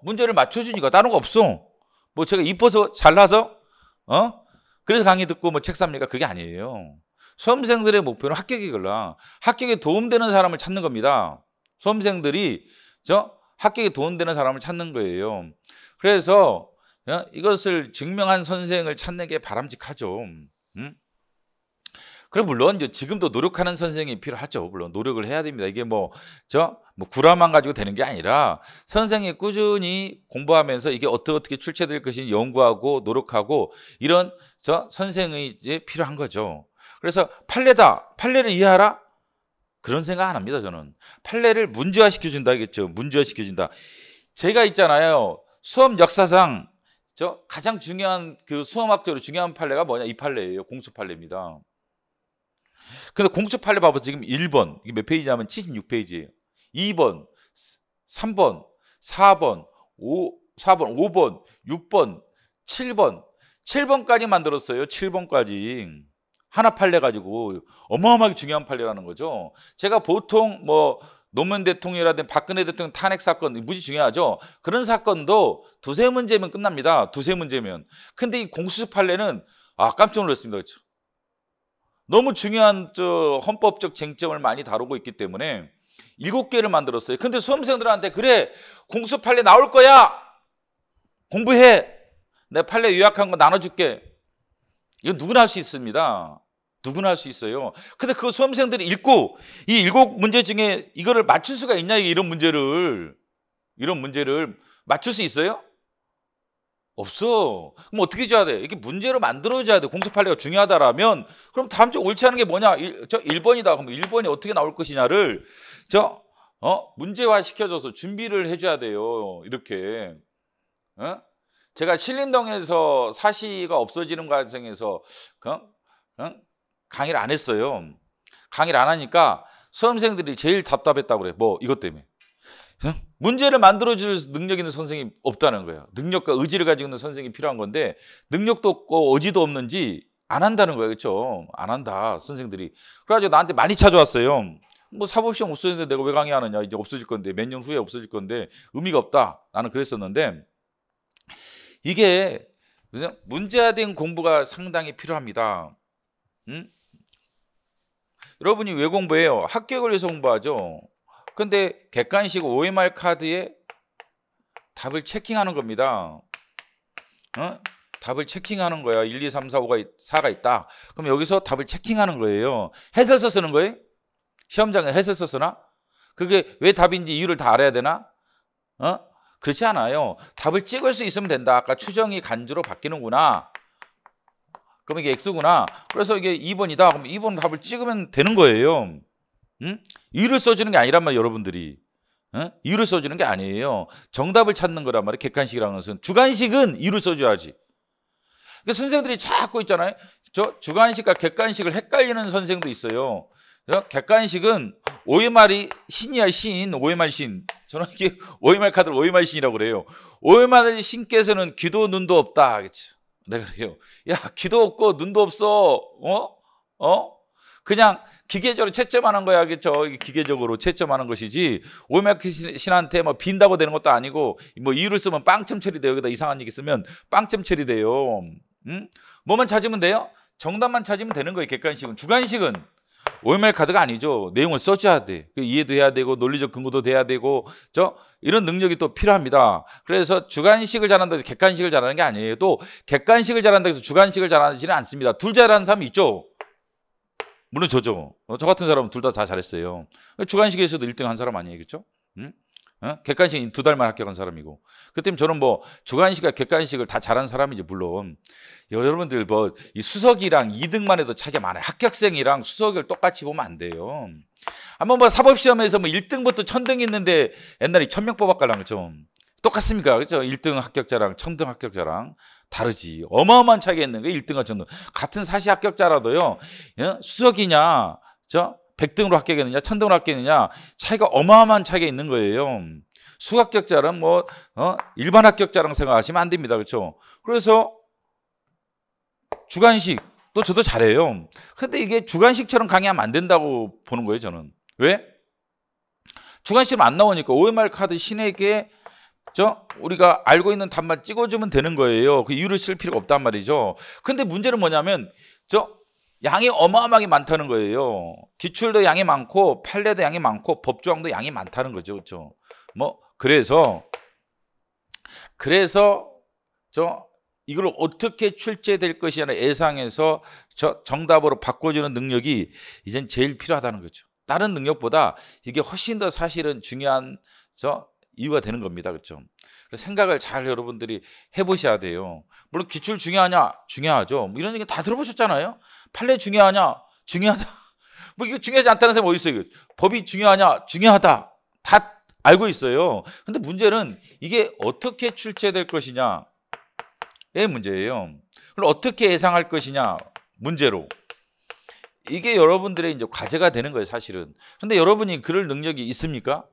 문제를 맞춰주니까 다른 거 없어. 뭐 제가 이뻐서 잘나서 그래서 강의 듣고 책 삽니까? 그게 아니에요. 수험생들의 목표는 합격이걸라. 합격에 도움되는 사람을 찾는 겁니다. 수험생들이 합격에 도움되는 사람을 찾는 거예요. 그래서 이것을 증명한 선생을 찾는 게 바람직하죠. 그리고 물론 이제 지금도 노력하는 선생이 필요하죠. 물론 노력을 해야 됩니다. 이게 뭐 구라만 가지고 되는 게 아니라 선생이 꾸준히 공부하면서 이게 어떻게 출제될 것인지 연구하고 노력하고 이런 선생이 이제 필요한 거죠. 그래서 판례다. 판례를 이해하라? 그런 생각 안 합니다. 저는 판례를 문제화 시켜준다 하겠죠. 문제화 시켜준다. 제가 있잖아요. 수험 역사상 가장 중요한 그 수험학적으로 중요한 판례가 뭐냐? 이 판례예요. 공수 판례입니다. 근데 공수 판례 봐봐. 지금 1번 이게 몇 페이지냐면 76페이지예요. 2번, 3번, 4번, 5번, 6번, 7번, 7번까지 만들었어요. 7번까지. 하나 판례 가지고 어마어마하게 중요한 판례라는 거죠. 제가 보통 뭐 노무현 대통령이라든지 박근혜 대통령 탄핵 사건 무지 중요하죠. 그런 사건도 두세 문제면 끝납니다. 두세 문제면. 근데 이 공수 판례는 깜짝 놀랐습니다. 그렇죠? 너무 중요한 헌법적 쟁점을 많이 다루고 있기 때문에 7개를 만들었어요. 근데 수험생들한테 그래 공수 판례 나올 거야. 공부해. 내 판례 요약한 거 나눠줄게. 이건 누구나 할 수 있습니다. 누구나 할 수 있어요. 근데 그 수험생들이 읽고 이 7문제 중에 이거를 맞출 수가 있냐? 이런 문제를 맞출 수 있어요? 없어. 그럼 어떻게 줘야 돼? 이렇게 문제로 만들어줘야 돼. 공수 판례가 중요하다라면 그럼 다음 주 옳지 않은 게 뭐냐? 1번이다. 그럼 1번이 어떻게 나올 것이냐를 문제화 시켜줘서 준비를 해줘야 돼요. 이렇게. 제가 신림동에서 사시가 없어지는 과정에서 강의를 안 했어요. 강의를 안 하니까 수험생들이 제일 답답했다고 그래. 뭐 이것 때문에. 문제를 만들어줄 능력 있는 선생님이 없다는 거예요. 능력과 의지를 가지고 있는 선생님이 필요한 건데 능력도 없고 의지도 없는지 안 한다는 거예요. 그렇죠? 안 한다 선생들이. 그래가지고 나한테 많이 찾아왔어요. 뭐 사법시험 없어졌는데 내가 왜 강의하느냐. 이제 없어질 건데 몇 년 후에 없어질 건데 의미가 없다. 나는 그랬었는데 이게 문제화된 공부가 상당히 필요합니다. 여러분이 왜 공부해요? 합격을 위해서 공부하죠. 근데 객관식 OMR 카드에 답을 체킹하는 겁니다. 답을 체킹하는 거야. 1, 2, 3, 4, 4가 있다. 그럼 여기서 답을 체킹하는 거예요. 해설서 쓰는 거예요? 시험장에 해설서 쓰나? 그게 왜 답인지 이유를 다 알아야 되나? 그렇지 않아요. 답을 찍을 수 있으면 된다. 아까 추정이 간주로 바뀌는구나. 그럼 이게 X구나. 그래서 이게 2번이다. 그럼 2번 답을 찍으면 되는 거예요. 이유를 써주는 게 아니란 말이에요. 여러분들이. 이유를 써주는 게 아니에요. 정답을 찾는 거란 말이에요. 객관식이라는 것은. 주관식은 이유를 써줘야지. 그러니까 선생들이 자꾸 있잖아요. 주관식과 객관식을 헷갈리는 선생도 있어요. 객관식은 OMR이 신이야 신. OMR 신. 저는 이게 OMR 카드를 OMR 신이라고 그래요. OMR 신께서는 귀도 눈도 없다. 그렇죠? 내가 그래요. 야 귀도 없고 눈도 없어. 그냥 기계적으로 채점하는 거야. 그렇죠? 기계적으로 채점하는 것이지 OMR 신한테 뭐 빈다고 되는 것도 아니고 뭐 이유를 쓰면 빵점 처리돼요. 여기다 이상한 얘기 쓰면 빵점 처리돼요. 뭐만 찾으면 돼요? 정답만 찾으면 되는 거예요. 객관식은. 주관식은 OMR 카드가 아니죠. 내용을 써줘야 돼. 이해도 해야 되고 논리적 근거도 돼야 되고 이런 능력이 또 필요합니다. 그래서 주관식을 잘한다고 해서 객관식을 잘하는 게 아니에요. 또 객관식을 잘한다고 해서 주관식을 잘하지는 않습니다. 둘 잘하는 사람이 있죠. 물론 저죠. 저 같은 사람은 둘 다 잘했어요. 주관식에서도 1등 한 사람 아니에요. 그렇죠? 객관식 2달만 합격한 사람이고. 그 때문에 저는 뭐 주관식과 객관식을 다 잘한 사람이지. 물론 여러분들 뭐 이 수석이랑 2등만 해도 차이가 많아요. 합격생이랑 수석을 똑같이 보면 안 돼요. 한번 뭐 사법시험에서 뭐 1등부터 1000등이 있는데 옛날에 1000명 뽑았갈랑 그렇죠? 똑같습니까? 그렇죠? 1등 합격자랑 1000등 합격자랑 다르지. 어마어마한 차이가 있는 거예요. 1등과 1000등. 같은 사시 합격자라도요. 수석이냐 100등으로 합격했느냐 1000등으로 합격했느냐 차이가 어마어마한 차이가 있는 거예요. 수합격자는 뭐 일반 합격자랑 생각하시면 안 됩니다. 그렇죠? 그래서 주관식 또 저도 잘해요. 근데 이게 주관식처럼 강의하면 안 된다고 보는 거예요. 저는. 왜? 주관식은 안 나오니까 OMR 카드 신에게 우리가 알고 있는 답만 찍어주면 되는 거예요. 그 이유를 쓸 필요가 없단 말이죠. 근데 문제는 뭐냐면 양이 어마어마하게 많다는 거예요. 기출도 양이 많고 판례도 양이 많고 법조항도 양이 많다는 거죠. 그렇죠? 뭐 그래서 이걸 어떻게 출제될 것이냐 예상해서 정답으로 바꿔주는 능력이 이젠 제일 필요하다는 거죠. 다른 능력보다 이게 훨씬 더 사실은 중요한 이유가 되는 겁니다. 그렇죠? 그래서 생각을 잘 여러분들이 해보셔야 돼요. 물론 기출 중요하냐? 중요하죠. 뭐 이런 얘기 다 들어보셨잖아요. 판례 중요하냐? 중요하다. 뭐 이거 중요하지 않다는 사람이 어디 있어요? 법이 중요하냐? 중요하다. 다 알고 있어요. 근데 문제는 이게 어떻게 출제될 것이냐의 문제예요. 그럼 어떻게 예상할 것이냐 문제로. 이게 여러분들의 이제 과제가 되는 거예요, 사실은. 근데 여러분이 그럴 능력이 있습니까?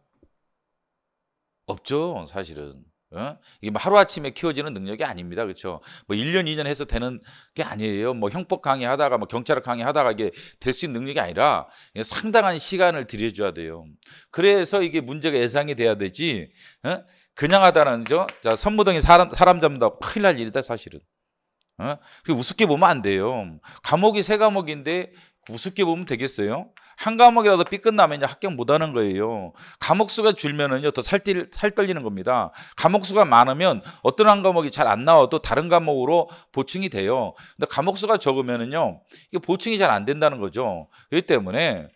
없죠, 사실은. 이게 뭐 하루아침에 키워지는 능력이 아닙니다. 그렇죠? 뭐 1년, 2년 해서 되는 게 아니에요. 뭐 형법 강의하다가 뭐 경찰학 강의하다가 이게 될 수 있는 능력이 아니라 상당한 시간을 들여줘야 돼요. 그래서 이게 문제가 예상이 돼야 되지. 그냥 하다는 자, 선무동이 사람 잡는다 큰일 날 일이다, 사실은. 우습게 보면 안 돼요. 과목이 3과목인데 우습게 보면 되겠어요? 한 과목이라도 삐끗나면 합격 못하는 거예요. 과목 수가 줄면은요 더 살 떨리는 겁니다. 과목 수가 많으면 어떤 한 과목이 잘 안 나와도 다른 과목으로 보충이 돼요. 근데 과목 수가 적으면은요 이게 보충이 잘 안 된다는 거죠. 그렇기 때문에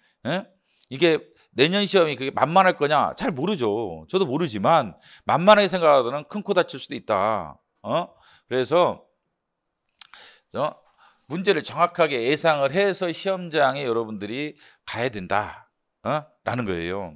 이게 내년 시험이 그게 만만할 거냐 잘 모르죠. 저도 모르지만 만만하게 생각하더라도 큰 코 다칠 수도 있다. 그래서 문제를 정확하게 예상을 해서 시험장에 여러분들이 가야 된다. 라는 거예요.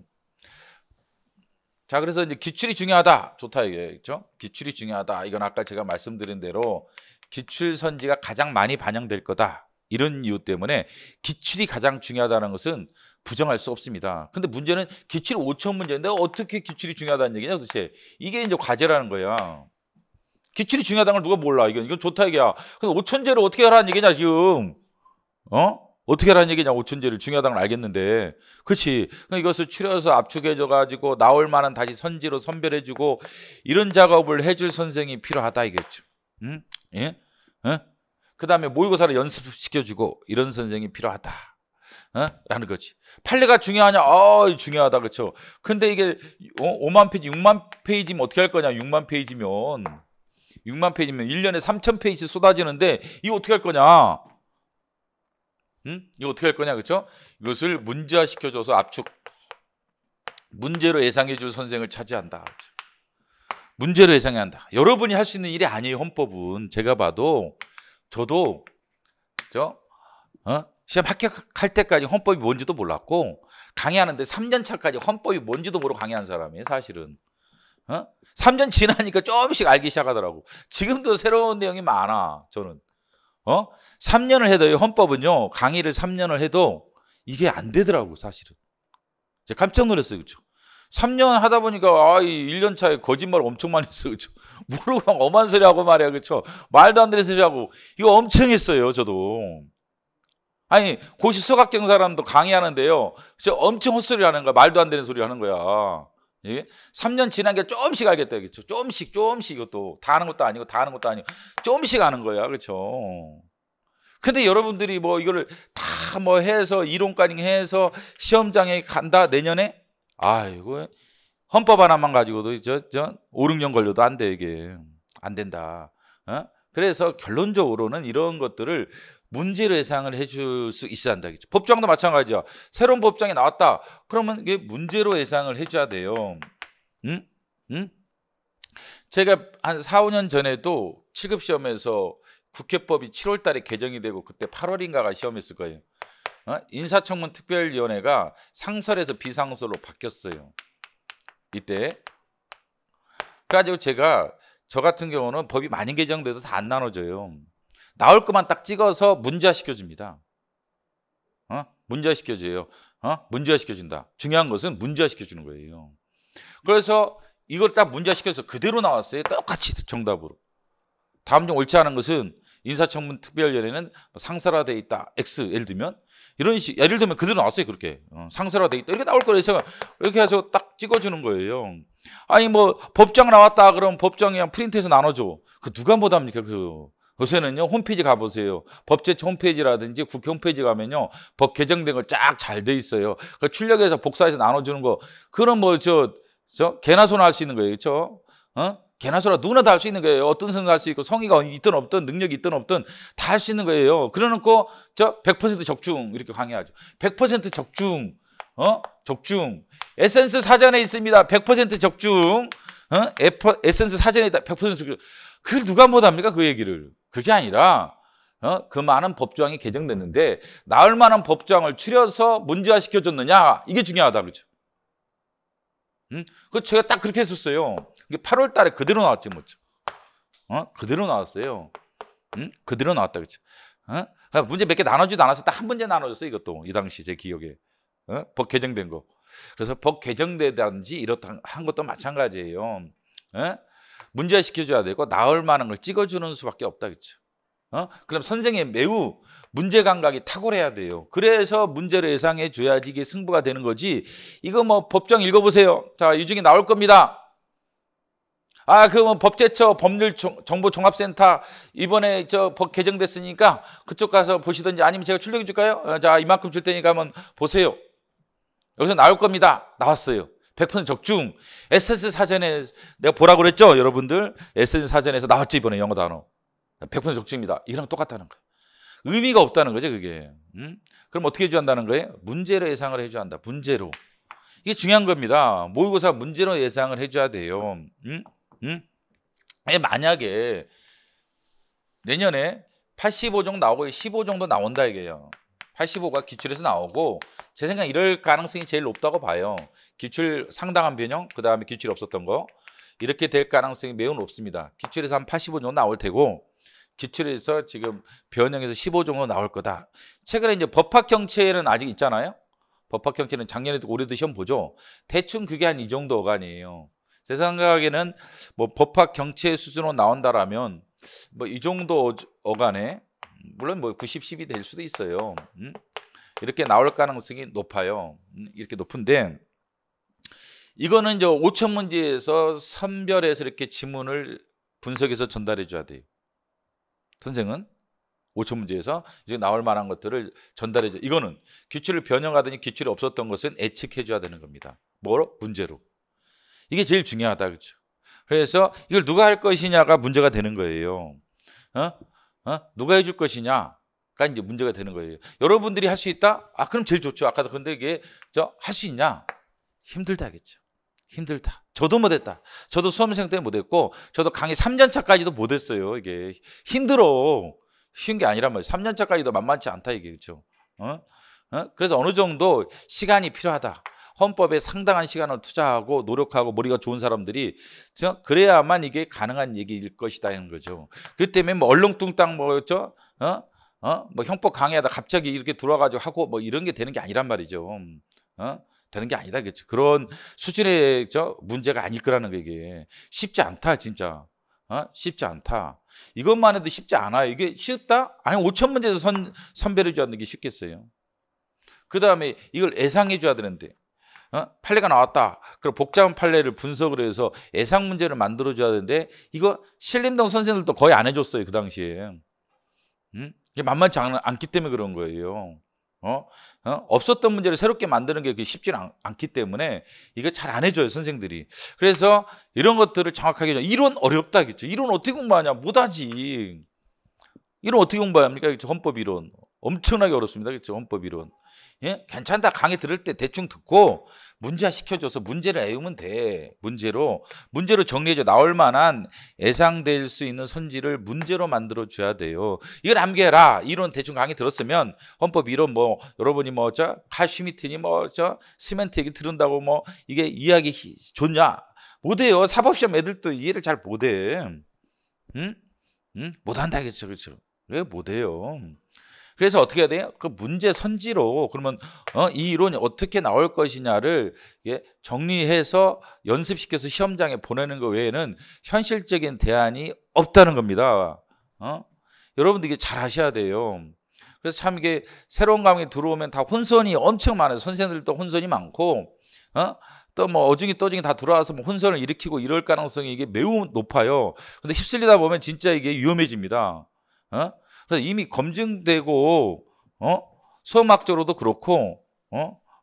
자, 그래서 이제 기출이 중요하다. 좋다, 이게. 그렇죠? 기출이 중요하다. 이건 아까 제가 말씀드린 대로 기출 선지가 가장 많이 반영될 거다. 이런 이유 때문에 기출이 가장 중요하다는 것은 부정할 수 없습니다. 근데 문제는 기출 5천 문제인데 어떻게 기출이 중요하다는 얘기냐, 도대체. 이게 이제 과제라는 거야. 기출이 중요하다는 걸 누가 몰라. 이건 좋다 얘기야. 근데 5천제를 어떻게 하라는 얘기냐 지금. 어떻게 하라는 얘기냐. 5천제를 중요하다는 걸 알겠는데. 그렇지. 이것을 추려서 압축해줘 가지고 나올 만한 다시 선지로 선별해주고 이런 작업을 해줄 선생이 필요하다 이겠죠. 예? 그 다음에 모의고사를 연습시켜주고 이런 선생이 필요하다. 라는 거지. 판례가 중요하냐? 중요하다. 그렇죠. 근데 이게 5만 페이지, 6만 페이지면 어떻게 할 거냐? 6만 페이지면 1년에 3천 페이지 쏟아지는데 이거 어떻게 할 거냐? 이거 어떻게 할 거냐? 그렇죠? 이것을 문제화 시켜줘서 압축 문제로 예상해 줄 선생을 차지한다. 그렇죠? 문제로 예상해야 한다. 여러분이 할 수 있는 일이 아니에요. 헌법은. 제가 봐도 저도 시험 합격할 때까지 헌법이 뭔지도 몰랐고 강의하는데 3년 차까지 헌법이 뭔지도 모르고 강의한 사람이에요. 사실은. 3년 지나니까 조금씩 알기 시작하더라고. 지금도 새로운 내용이 많아. 저는 3년을 해도 헌법은요 강의를 3년을 해도 이게 안 되더라고. 사실은 제가 깜짝 놀랐어요. 그렇죠? 3년 하다 보니까 1년 차에 거짓말 엄청 많이 했어. 그렇죠? 모르고 막 엄한 소리 하고 말이야. 그렇죠? 말도 안 되는 소리 하고 이거 엄청 했어요. 저도. 아니 고시 수학경 사람도 강의하는데요 진짜 엄청 헛소리 하는 거야. 말도 안 되는 소리 하는 거야. 예? 3년 지난 게 조금씩 알겠다. 그렇죠? 조금씩 이것도 다 하는 것도 아니고 다 하는 것도 아니고 조금씩 하는 거야. 그렇죠? 근데 여러분들이 뭐 이거를 다 뭐 해서 이론까지 해서 시험장에 간다 내년에 이거 헌법 하나만 가지고도 5, 6년 걸려도 안 돼. 이게 안 된다. 그래서 결론적으로는 이런 것들을 문제로 예상을 해줄 수 있어야 한다. 법정도 마찬가지야. 새로운 법정이 나왔다. 그러면 이게 문제로 예상을 해줘야 돼요. 제가 한 4, 5년 전에도 7급 시험에서 국회법이 7월 달에 개정이 되고 그때 8월인가가 시험했을 거예요. 인사청문 특별위원회가 상설에서 비상설로 바뀌었어요. 이때. 그래가지고 저 같은 경우는 법이 많이 개정돼도 다 안 나눠져요. 나올 것만 딱 찍어서 문제화 시켜줍니다. 문제화 시켜줘요. 문제화 시켜준다. 중요한 것은 문제화 시켜주는 거예요. 그래서 이걸 딱 문제화 시켜서 그대로 나왔어요. 똑같이 정답으로. 다음 중 옳지 않은 것은 인사청문 특별위원회는 상설화되어 있다. X 예를 들면 이런 식 예를 들면 그대로 나왔어요. 그렇게 상설화되어 있다. 이렇게 나올 거라서 이렇게 해서 딱 찍어주는 거예요. 아니 뭐 법정 나왔다 그러면 법정이랑 프린트해서 나눠줘. 그 누가 못합니까? 요새는요, 홈페이지 가보세요. 법제처 홈페이지라든지 국회 홈페이지 가면요, 법 개정된 거 쫙 잘 돼 있어요. 그 출력해서 복사해서 나눠주는 거, 그런 뭐, 개나 소나 할 수 있는 거예요. 그쵸? 개나 소나 누구나 다 할 수 있는 거예요. 어떤 선도 할 수 있고, 성의가 있든 없든, 능력이 있든 없든, 다 할 수 있는 거예요. 그래 놓고, 100% 적중, 이렇게 강의하죠. 100% 적중, 적중. 에센스 사전에 있습니다. 100% 적중. 에센스 사전에 있다. 100% 적중. 그걸 누가 못합니까? 그 얘기를. 그게 아니라 그 많은 법조항이 개정됐는데 나올 만한 법조항을 추려서 문제화 시켜줬느냐, 이게 중요하다, 그렇죠? 그 제가 딱 그렇게 했었어요. 이게 8월 달에 그대로 나왔지 뭐죠? 그대로 나왔어요. 그대로 나왔다, 그렇죠? 문제 몇 개 나눠주지도 않았어요. 딱 한 문제 나눠줬어요. 이것도 이 당시 제 기억에 법 개정된 거. 그래서 법 개정되든지 이렇다 한 것도 마찬가지예요. 문제화 시켜줘야 되고 나올 만한 걸 찍어주는 수밖에 없다, 그렇죠? 그럼 선생님이 매우 문제 감각이 탁월해야 돼요. 그래서 문제를 예상해 줘야지 이게 승부가 되는 거지. 이거 뭐 법정 읽어보세요. 자, 이 중에 나올 겁니다. 그 뭐 법제처 법률정보종합센터 이번에 법 개정됐으니까 그쪽 가서 보시든지 아니면 제가 출력해 줄까요? 자, 이만큼 줄 테니까 한번 보세요. 여기서 나올 겁니다. 나왔어요. 100% 적중. 에센스 사전에 내가 보라고 그랬죠, 여러분들? 에센스 사전에서 나왔죠, 이번에 영어 단어. 100% 적중입니다. 이거랑 똑같다는 거예요. 의미가 없다는 거죠, 그게. 그럼 어떻게 해줘야 한다는 거예요? 문제로 예상을 해줘야 한다. 문제로. 이게 중요한 겁니다. 모의고사 문제로 예상을 해줘야 돼요. 만약에 내년에 85 정도 나오고 15 정도 나온다 이게요. 85가 기출에서 나오고 제 생각에 이럴 가능성이 제일 높다고 봐요. 기출 상당한 변형, 그 다음에 기출이 없었던 거, 이렇게 될 가능성이 매우 높습니다. 기출에서 한 85 정도 나올 테고 기출에서 지금 변형에서 15 정도 나올 거다. 최근에 이제 법학경채는 아직 있잖아요. 법학경채는 작년에도 올해도 시험 보죠. 대충 그게 한 이 정도 어간이에요. 제 생각에는 뭐 법학경채 수준으로 나온다라면 뭐 이 정도 어간에 물론 뭐 90, 10이 될 수도 있어요. 이렇게 나올 가능성이 높아요. 이렇게 높은데 이거는 이제 5천 문제에서 선별해서 이렇게 지문을 분석해서 전달해 줘야 돼요. 선생은 5천 문제에서 이제 나올 만한 것들을 전달해 줘. 이거는 기출을 변형하더니 기출이 없었던 것은 예측해 줘야 되는 겁니다. 뭐로? 문제로. 이게 제일 중요하다, 그렇죠? 그래서 이걸 누가 할 것이냐가 문제가 되는 거예요. 누가 해줄 것이냐가 이제 문제가 되는 거예요. 여러분들이 할 수 있다? 그럼 제일 좋죠. 아까도 근데 이게 할 수 있냐? 힘들다겠죠. 힘들다. 저도 못했다. 저도 수험생 때 못했고, 저도 강의 3년차까지도 못했어요. 이게 힘들어. 쉬운 게 아니란 말이에요. 3년차까지도 만만치 않다 이게, 그렇죠? 그래서 어느 정도 시간이 필요하다. 헌법에 상당한 시간을 투자하고 노력하고 머리가 좋은 사람들이 그래야만 이게 가능한 얘기일 것이다 하는 거죠. 그 때문에 뭐 얼렁뚱땅 뭐였죠? 뭐 형법 강의하다 갑자기 이렇게 들어와가지고 하고 뭐 이런 게 되는 게 아니란 말이죠. 되는 게 아니다, 그렇죠? 그런 수준의 문제가 아닐 거라는 거. 이게 쉽지 않다, 진짜. 쉽지 않다. 이것만 해도 쉽지 않아요. 이게 쉽다? 아니 5천 문제에서 선별해 줘야 하는 게 쉽겠어요. 그 다음에 이걸 예상해 줘야 되는데 판례가 나왔다. 그럼 복잡한 판례를 분석을 해서 예상 문제를 만들어 줘야 되는데 이거 신림동 선생님들도 거의 안 해줬어요, 그 당시에. 이게 만만치 않기 때문에 그런 거예요. 없었던 문제를 새롭게 만드는 게 쉽지는 않기 때문에 이거 잘 안 해줘요, 선생들이. 그래서 이런 것들을 정확하게 이론 어렵다겠죠. 이론 어떻게 공부하냐? 못하지. 이론 어떻게 공부합니까? 헌법 이론 엄청나게 어렵습니다, 그렇죠? 헌법 이론. 예? 괜찮다. 강의 들을 때 대충 듣고 문제화 시켜줘서 문제를 외우면 돼. 문제로 정리해줘. 나올 만한 예상될 수 있는 선지를 문제로 만들어 줘야 돼요. 이걸 암기해라. 이론 대충 강의 들었으면 헌법 이론 뭐 여러분이 칼 슈미트니 시멘트 얘기 들은다고 이게 이해하기 좋냐? 못해요. 사법시험 애들도 이해를 잘 못해. 못한다겠죠, 그렇죠? 왜 못해요? 그래서 어떻게 해야 돼요? 그 문제 선지로 그러면 이 이론이 어떻게 나올 것이냐를 정리해서 연습시켜서 시험장에 보내는 것 외에는 현실적인 대안이 없다는 겁니다. 여러분들 이게 잘 아셔야 돼요. 그래서 참 이게 새로운 과목이 들어오면 다 혼선이 엄청 많아요. 선생님들도 혼선이 많고 또 어중이 떠중이 다 들어와서 혼선을 일으키고 이럴 가능성이 이게 매우 높아요. 근데 휩쓸리다 보면 진짜 이게 위험해집니다. 그래서 이미 검증되고 수험학적으로도 그렇고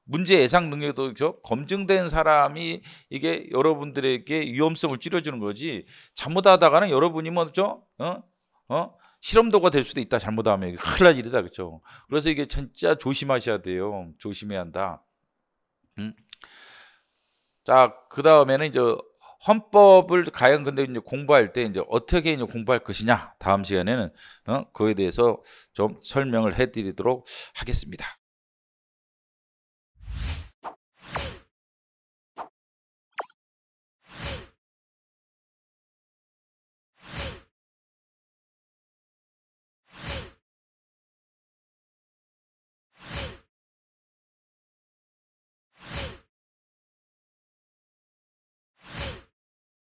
문제 예상 능력도 검증된 사람이 이게 여러분들에게 위험성을 줄여주는 거지, 잘못하다가는 여러분이 뭐죠? 실험도가 될 수도 있다. 잘못하면 큰일 날 일이다. 그렇죠? 그래서 이게 진짜 조심하셔야 돼요. 조심해야 한다. 자, 그 다음에는 이제 헌법을 과연 근데 이제 공부할 때 이제 어떻게 이제 공부할 것이냐, 다음 시간에는 그거에 대해서 좀 설명을 해드리도록 하겠습니다.